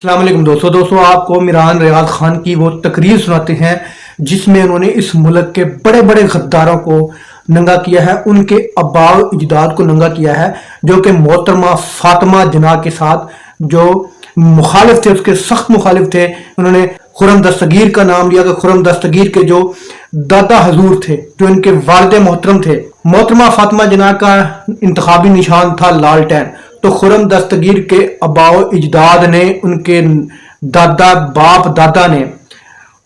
अस्सलाम वालेकुम दोस्तों आपको मिरान रियाद खान की वो तकरीर सुनाते हैं जिसमें उन्होंने इस मुल्क के बड़े बड़े गद्दारों को नंगा किया है, उनके अब्बाओ इजदाद को नंगा किया है, जो कि मोहतरमा फातिमा जिन्ना के साथ जो मुखालिफ थे, उसके सख्त मुखालिफ थे। उन्होंने खुर्रम दस्तगीर का नाम लिया कि खुर्रम दस्तगीर के जो दादा हजूर थे, जो इनके वालिद मोहतरम थे, मोहतरमा फातिमा जिन्ना का इंतखाबी निशान था लालटेन। तो खुर्रम दस्तगीर के अबाओ इजदाद ने, उनके दादा बाप दादा ने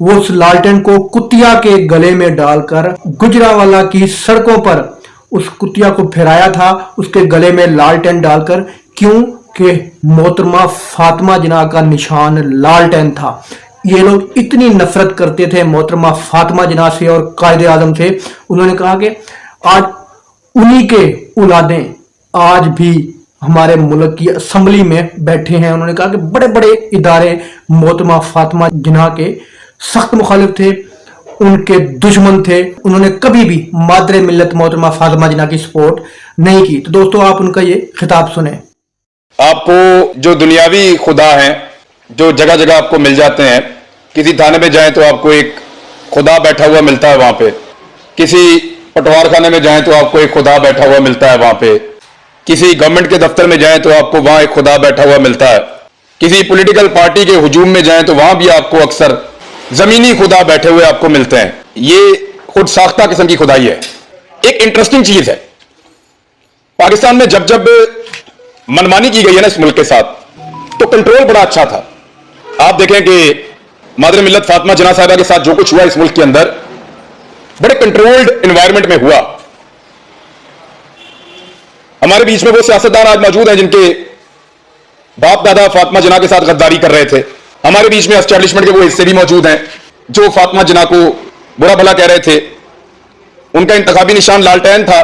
वो उस लालटेन को कुतिया के गले में डालकर गुजरावाला की सड़कों पर उस कुतिया को फिराया था, उसके गले में लालटेन डालकर। क्यों कि मोहतरमा फातिमा जिन्ना का निशान लालटेन था। ये लोग इतनी नफरत करते थे मोहतरमा फातिमा जिन्ना से और कायदे आजम से। उन्होंने कहा कि आज उन्हीं के औलादें आज भी हमारे मुल्क की असम्बली में बैठे हैं। उन्होंने कहा कि बड़े बड़े इदारे मोहतरमा फातिमा जिन्ना के सख्त मुखालिफ थे, उनके दुश्मन थे। उन्होंने कभी भी मादरे मिल्लत मोहतरमा फातिमा जिन्ना की सपोर्ट नहीं की। तो दोस्तों आप उनका ये खिताब सुने। आपको जो दुनियावी खुदा हैं, जो जगह जगह आपको मिल जाते हैं, किसी थाने में जाएं तो आपको एक खुदा बैठा हुआ मिलता है वहां पे, किसी पटवार खाने में जाएं तो आपको एक खुदा बैठा हुआ मिलता है वहां पे, किसी गवर्नमेंट के दफ्तर में जाएं तो आपको वहां एक खुदा बैठा हुआ मिलता है, किसी पॉलिटिकल पार्टी के हुजूम में जाएं तो वहां भी आपको अक्सर जमीनी खुदा बैठे हुए आपको मिलते हैं। ये खुद साख्ता किस्म की खुदाई है। एक इंटरेस्टिंग चीज है, पाकिस्तान में जब जब मनमानी की गई है ना इस मुल्क के साथ, तो कंट्रोल बड़ा अच्छा था। आप देखें कि मादर मिल्लत फातिमा जिन्ना साहिबा के साथ जो कुछ हुआ इस मुल्क के अंदर, बड़े कंट्रोल्ड एनवायरनमेंट में हुआ। हमारे बीच में वो सियासतदान आज मौजूद हैं जिनके बाप दादा फातिमा जिन्ना के साथ गद्दारी कर रहे थे। हमारे बीच में एस्टेब्लिशमेंट के वो हिस्से भी मौजूद हैं जो फातिमा जिन्ना को बुरा भला कह रहे थे। उनका इंतखाबी निशान लालटेन था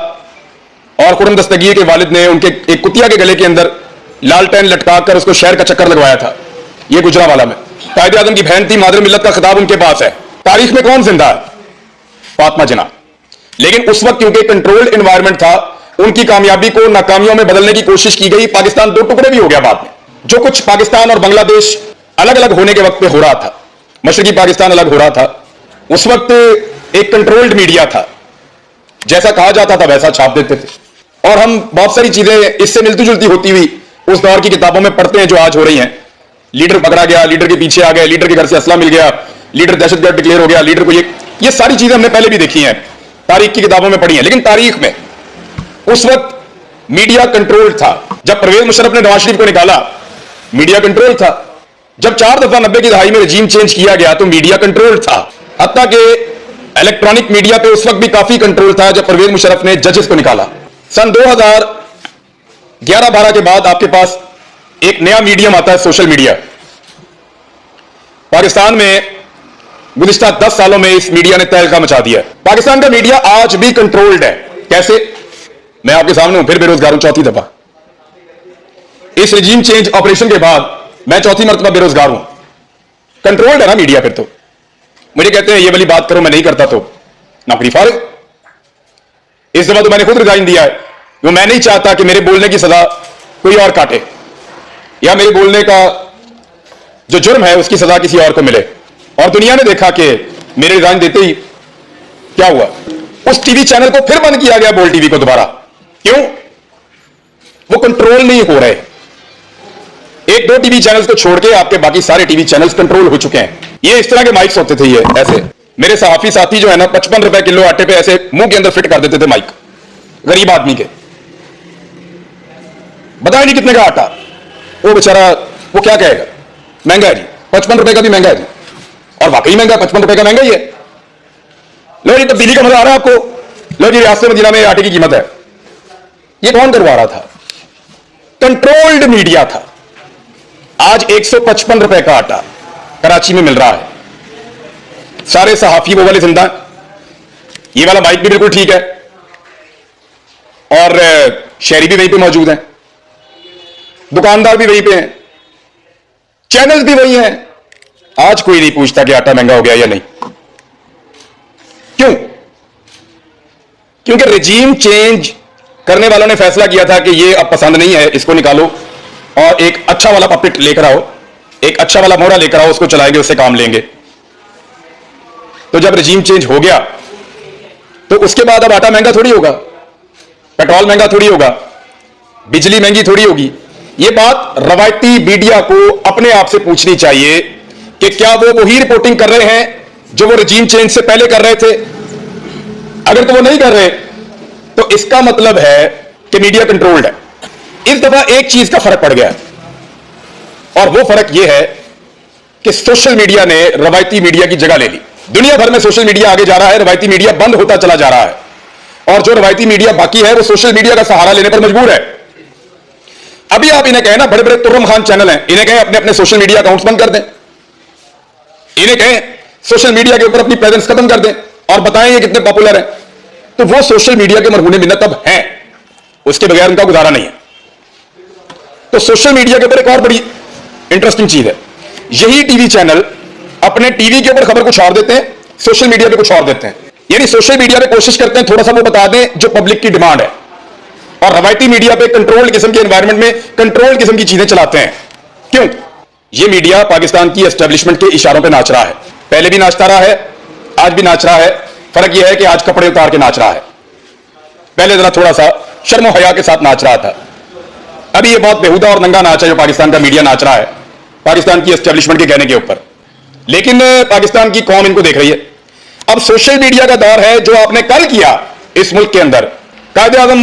और खुर्रम दस्तगीर के वालिद ने उनके एक कुतिया के गले के अंदर लालटेन लटकाकर उसको शहर का चक्कर लगवाया था। ये गुजरावाला में कायदे आजम की बहन थी, मादर मिल्लत का खिताब उनके पास है। तारीख में कौन जिंदा है? फातिमा जिन्ना। लेकिन उस वक्त क्योंकि कंट्रोल्ड एनवायरनमेंट था, उनकी कामयाबी को नाकामियों में बदलने की कोशिश की गई। पाकिस्तान दो टुकड़े भी हो गया बाद में। जो कुछ पाकिस्तान और बांग्लादेश अलग अलग होने के वक्त पे हो रहा था, मशरकी पाकिस्तान अलग हो रहा था, उस वक्त एक कंट्रोल्ड मीडिया था, जैसा कहा जाता था वैसा छाप देते थे। और हम बहुत सारी चीजें इससे मिलती जुलती होती हुई उस दौर की किताबों में पढ़ते हैं जो आज हो रही हैं। लीडर पकड़ा गया, लीडर के पीछे आ गए, लीडर के घर से असला मिल गया, लीडर दहशतगर्द डिक्लेयर हो गया, लीडर को ये सारी चीजें हमने पहले भी देखी हैं, तारीख की किताबों में पढ़ी हैं। लेकिन तारीख में उस वक्त मीडिया कंट्रोल था। जब परवेज मुशर्रफ ने नवाज शरीफ को निकाला, मीडिया कंट्रोल था। जब 4 दफा 90 की दहाई में रजीम चेंज किया गया तो मीडिया कंट्रोल था। हत्ता कि इलेक्ट्रॉनिक मीडिया पे उस वक्त भी काफी कंट्रोल था जब परवेज मुशर्रफ ने जजेस को निकाला। सन 2011-12 के बाद आपके पास एक नया मीडियम आता है, सोशल मीडिया। पाकिस्तान में गुज़िश्ता 10 सालों में इस मीडिया ने तहलका मचा दिया। पाकिस्तान का मीडिया आज भी कंट्रोल्ड है। कैसे? मैं आपके सामने हूं, फिर बेरोजगार हूं चौथी दफा। इस रजीम चेंज ऑपरेशन के बाद मैं चौथी मरतबा बेरोजगार हूं। कंट्रोल्ड है ना मीडिया। फिर तो मुझे कहते हैं ये वाली बात करो, मैं नहीं करता तो नौकरी फारिग। इस दफा तो मैंने खुद रिजाइन दिया है, वो मैं नहीं चाहता कि मेरे बोलने की सजा कोई और काटे या मेरे बोलने का जो जुर्म है उसकी सजा किसी और को मिले। और दुनिया ने देखा कि मेरे रिजाइन देते ही क्या हुआ, उस टीवी चैनल को फिर बंद किया गया, बोल टीवी को दोबारा। क्यों? वो कंट्रोल नहीं हो रहे। 1-2 टीवी चैनल्स को छोड़ के आपके बाकी सारे टीवी चैनल्स कंट्रोल हो चुके हैं। ये इस तरह के माइक्स होते थे, ये ऐसे। मेरे सहाफी साथी जो है ना, 55 रुपए किलो आटे पे ऐसे मुंह के अंदर फिट कर देते थे माइक, गरीब आदमी के। बताया नहीं कितने का आटा, वो बेचारा वो क्या कहेगा, महंगा है जी, 55 रुपए का भी महंगा है जी। और वाकई महंगा, 55 रुपए का महंगा ही है। लो जी, तब्दीली का मजा आ रहा है आपको। लो जी, रियासत मदीना में आटे की कीमत है। ये कौन करवा रहा था? कंट्रोल्ड मीडिया था। आज 155 रुपए का आटा कराची में मिल रहा है। सारे सहाफी वो वाले जिंदा, ये वाला बाइक भी बिल्कुल ठीक है, और शहरी भी वहीं पे मौजूद हैं, दुकानदार भी वहीं पे हैं, चैनल्स भी वही हैं। आज कोई नहीं पूछता कि आटा महंगा हो गया या नहीं। क्यों? क्योंकि रजीम चेंज करने वालों ने फैसला किया था कि ये अब पसंद नहीं है, इसको निकालो और एक अच्छा वाला पपेट लेकर आओ एक अच्छा वाला मोहरा लेकर आओ, उसको चलाएंगे, उससे काम लेंगे। तो जब रजीम चेंज हो गया तो उसके बाद अब आटा महंगा थोड़ी होगा, पेट्रोल महंगा थोड़ी होगा, बिजली महंगी थोड़ी होगी। यह बात रवायती मीडिया को अपने आप से पूछनी चाहिए कि क्या वो वही रिपोर्टिंग कर रहे हैं जो वो रजीम चेंज से पहले कर रहे थे। अगर तो वो नहीं कर रहे तो इसका मतलब है कि मीडिया कंट्रोल्ड है। इस दफा एक चीज का फर्क पड़ गया और वो फर्क यह है कि सोशल मीडिया ने रवायती मीडिया की जगह ले ली। दुनिया भर में सोशल मीडिया आगे जा रहा है, रवायती मीडिया बंद होता चला जा रहा है, और जो रवायती मीडिया बाकी है वो सोशल मीडिया का सहारा लेने पर मजबूर है। अभी आप इन्हें कहें ना, बड़े बड़े तुर्रम खान चैनल हैं, इन्हें कहें अपने अपने सोशल मीडिया अकाउंट्स बंद कर दें, इन्हें कहें सोशल मीडिया के ऊपर अपनी प्रेजेंस खत्म कर दें और बताएं ये कितने पॉपुलर हैं, तो वो सोशल मीडिया के मरहूने मिन्नत अब हैं, उसके बगैर उनका गुजारा नहीं है। तो सोशल मीडिया के ऊपर एक और बड़ी इंटरेस्टिंग चीज है, यही टीवी चैनल अपने टीवी के ऊपर खबर कुछ और देते हैं, सोशल मीडिया पे कुछ और देते हैं। यानी सोशल मीडिया पे कोशिश करते हैं थोड़ा सा वो बता दें जो पब्लिक की डिमांड है, और रवायती मीडिया पे कंट्रोल्ड किस्म के एनवायरनमेंट में कंट्रोल्ड किस्म की चीजें चलाते हैं। क्यों? ये मीडिया पाकिस्तान की एस्टेब्लिशमेंट के इशारों पे नाच रहा है, पहले भी नाचता रहा है, आज भी नाच रहा है। फर्क यह है कि आज कपड़े उतार के नाच रहा है, पहले जरा थोड़ा सा शर्म और हया के साथ नाच रहा था। अभी ये बहुत बेहुदा और नंगा नाच है जो पाकिस्तान का मीडिया नाच रहा है पाकिस्तान की एस्टेब्लिशमेंट के कहने के ऊपर, लेकिन पाकिस्तान की कौम इनको देख रही है। अब सोशल मीडिया का दौर है, जो आपने कल किया इस मुल्क के अंदर, कायदे आजम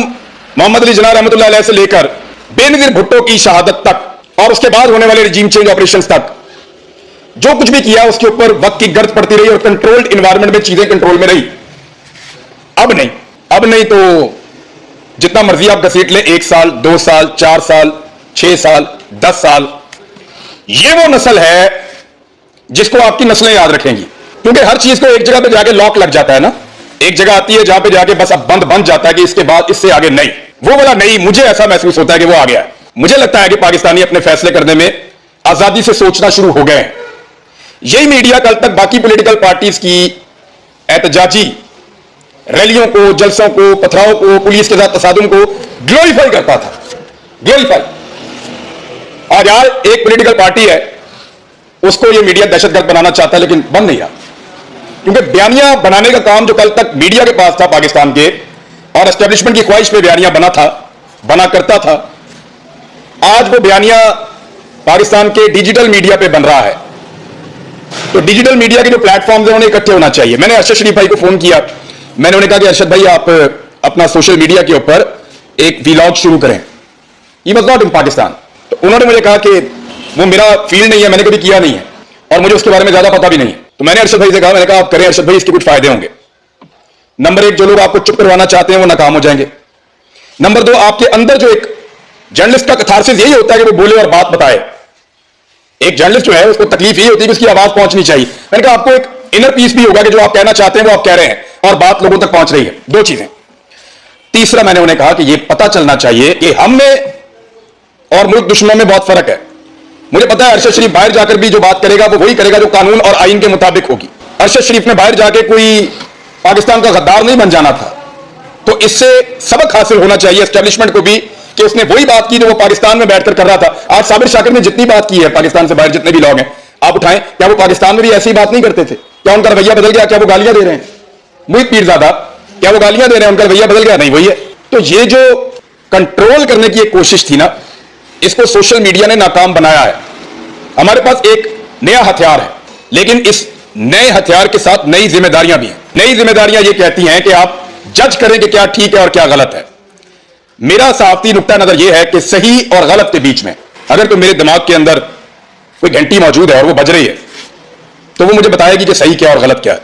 मोहम्मद अली जिन्ना रहमतुल्लाह अलैह से लेकर बेनजीर भुट्टो की शहादत तक और उसके बाद होने वाले रिजीम चेंज ऑपरेशंस तक, जो कुछ भी किया उसके ऊपर वक्त की गर्द पड़ती रही और कंट्रोल्ड एनवायरनमेंट में चीजें कंट्रोल में रही। अब नहीं तो जितना मर्जी आप घसीट लें, 1 साल 2 साल 4 साल 6 साल 10 साल, ये वो नस्ल है जिसको आपकी नस्लें याद रखेंगी। क्योंकि हर चीज को एक जगह पे जाके लॉक लग जाता है ना, एक जगह आती है जहां पे जाके बस अब बंद जाता है कि इसके बाद इससे आगे नहीं, वो वाला नहीं। मुझे ऐसा महसूस होता है कि वो आ गया है। मुझे लगता है कि पाकिस्तानी अपने फैसले करने में आजादी से सोचना शुरू हो गए हैं। यही मीडिया कल तक बाकी पॉलिटिकल पार्टीज की एहतजाजी रैलियों को, जलसों को, पथराव को, पुलिस के साथ तसादुम को ग्लोरीफाई करता था, ग्लोरीफाई। आज एक पॉलिटिकल पार्टी है, उसको ये मीडिया दहशतगर्द बनाना चाहता है, लेकिन बन नहीं रहा। क्योंकि बयानियां बनाने का काम जो कल तक मीडिया के पास था पाकिस्तान के, और एस्टेब्लिशमेंट की ख्वाहिश पे बयानियां बना करता था, आज वो बयानियां पाकिस्तान के डिजिटल मीडिया पे बन रहा है। तो डिजिटल मीडिया के जो प्लेटफॉर्म्स हैं उन्हें इकट्ठे होना चाहिए। मैंने अरशद शरीफ भाई को फोन किया, मैंने उन्हें कहा कि अरशद भाई आप अपना सोशल मीडिया के ऊपर एक वीलॉग शुरू करें। He was not in Pakistan. तो उन्होंने मुझे कहा कि वो मेरा फील्ड नहीं है, मैंने कभी किया नहीं है और मुझे उसके बारे में ज्यादा पता भी नहीं है। तो मैंने अरशद भाई से कहा, मैंने कहा आप करें अरशद भाई, इसके कुछ फायदे होंगे। नंबर 1, जो लोग आपको चुप करवाना चाहते हैं वो नाकाम हो जाएंगे। नंबर 2, आपके अंदर जो एक जर्नलिस्ट का कथारसिस यही होता है कि वो बोले और बात बताए। एक जर्नलिस्ट जो है उसको तकलीफ यही होती है कि उसकी आवाज पहुंचनी चाहिए। मैंने कहा आपको एक इनर पीस भी होगा कि जो आप कहना चाहते हैं वो आप कह रहे हैं और बात लोगों तक पहुंच रही है। 2 चीजें। तीसरा, मैंने उन्हें कहा कि यह पता चलना चाहिए कि हम में और मुल्क दुश्मनों में बहुत फर्क है। मुझे पता है अरशद शरीफ बाहर जाकर भी जो बात करेगा वो वही करेगा जो कानून और आईन के मुताबिक होगी। अरशद शरीफ ने बाहर जाके कोई पाकिस्तान का गद्दार नहीं बन जाना था। तो इससे सबक हासिल होना चाहिए एस्टेब्लिशमेंट को भी कि उसने वही बात की जो वो पाकिस्तान में बैठकर कर रहा था। आज साबिर शाकिर ने जितनी बात की है पाकिस्तान से बाहर, जितने भी लोग हैं आप उठाएं, क्या वो पाकिस्तान में भी ऐसी बात नहीं करते थे? क्या उनका रवैया बदल गया? क्या वो गालियां दे रहे हैं? मुहित पीरजादा, क्या वो गालियां दे रहे हैं? उनका रवैया बदल गया? नहीं, वही है। तो ये जो कंट्रोल करने की एक कोशिश थी ना, इसको सोशल मीडिया ने नाकाम बनाया है। हमारे पास एक नया हथियार है, लेकिन इस नए हथियार के साथ नई जिम्मेदारियां भी हैं। नई जिम्मेदारियां ये कहती हैं कि आप जज करें कि क्या ठीक है और क्या गलत है। मेरा सहाफती नुक्ता नजर यह है कि सही और गलत के बीच में अगर तो मेरे दिमाग के अंदर कोई घंटी मौजूद है और वो बज रही है, तो वो मुझे बताएगी कि सही क्या और गलत क्या है।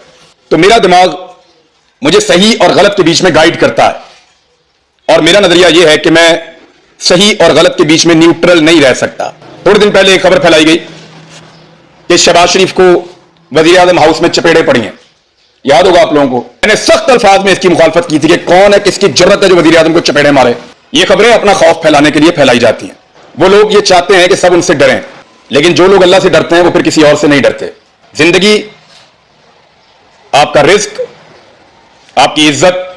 तो मेरा दिमाग मुझे सही और गलत के बीच में गाइड करता है, और मेरा नजरिया यह है कि मैं सही और गलत के बीच में न्यूट्रल नहीं रह सकता। थोड़े दिन पहले एक खबर फैलाई गई कि शहबाज शरीफ को वजीर आजम हाउस में चपेड़े पड़ी हैं। याद होगा आप लोगों को, मैंने सख्त अल्फाज में इसकी मुखालफत की थी कि कौन है, किसकी जरूरत है जो वजीर आजम को चपेड़े मारे। ये खबरें अपना खौफ फैलाने के लिए फैलाई जाती हैं। वो लोग ये चाहते हैं कि सब उनसे डरें, लेकिन जो लोग अल्लाह से डरते हैं वो फिर किसी और से नहीं डरते। जिंदगी, आपका रिस्क, आपकी इज्जत,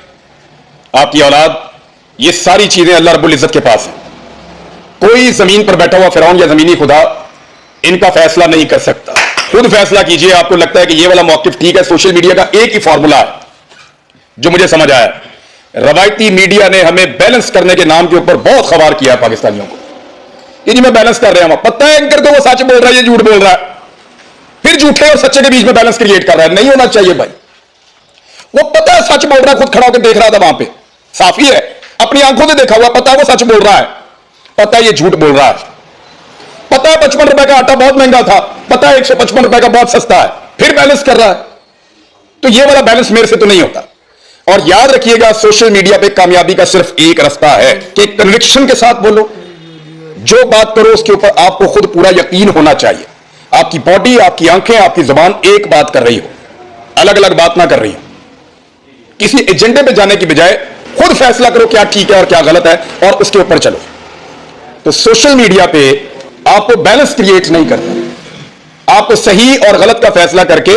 आपकी औलाद, ये सारी चीजें अल्लाह रब्बुल इज्जत के पास हैं। कोई जमीन पर बैठा हुआ फिरौन या जमीनी खुदा इनका फैसला नहीं कर सकता। खुद फैसला कीजिए, आपको लगता है कि ये वाला मौकिफ ठीक है। सोशल मीडिया का एक ही फॉर्मूला है जो मुझे समझ आया, रवायती मीडिया ने हमें बैलेंस करने के नाम के ऊपर बहुत खबार किया है पाकिस्तानियों को। ये जी मैं बैलेंस कर रहे हैं, पता है एंकर को वो सच बोल रहा है, ये झूठ बोल रहा है, फिर झूठे और सच्चे के बीच में बैलेंस क्रिएट कर रहा है। नहीं होना चाहिए भाई। वो पता है सच बोल रहा है, खुद खड़ा होकर देख रहा था वहां पे, साफ ही है, अपनी आंखों से देखा हुआ, पता है वो सच बोल रहा है, पता है ये झूठ बोल रहा है, पता है 55 रुपए का आटा बहुत महंगा था, पता है 155 रुपए का बहुत सस्ता है, फिर बैलेंस कर रहा है। तो ये वाला बैलेंस मेरे से तो नहीं होता। और याद रखिएगा, सोशल मीडिया पे कामयाबी का सिर्फ एक रास्ता है कि कन्विक्शन के साथ बोलो, जो बात करो उसके ऊपर आपको खुद पूरा यकीन होना चाहिए। आपकी बॉडी, आपकी आंखें, आपकी जुबान एक बात कर रही हो, अलग अलग बात ना कर रही हो। किसी एजेंडे पे जाने की बजाय खुद फैसला करो क्या ठीक है और क्या गलत है, और उसके ऊपर चलो। तो सोशल मीडिया पे आपको बैलेंस क्रिएट नहीं करना, आपको सही और गलत का फैसला करके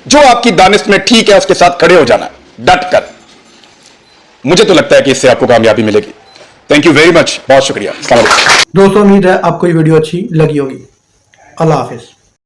जो आपकी दानिश में ठीक है उसके साथ खड़े हो जाना, डट कर। मुझे तो लगता है कि इससे आपको कामयाबी मिलेगी। थैंक यू वेरी मच, बहुत शुक्रिया। अस्सलाम वालेकुम। दोस्तों, उम्मीद है आपको ये वीडियो अच्छी लगी होगी। अल्लाह हाफिज।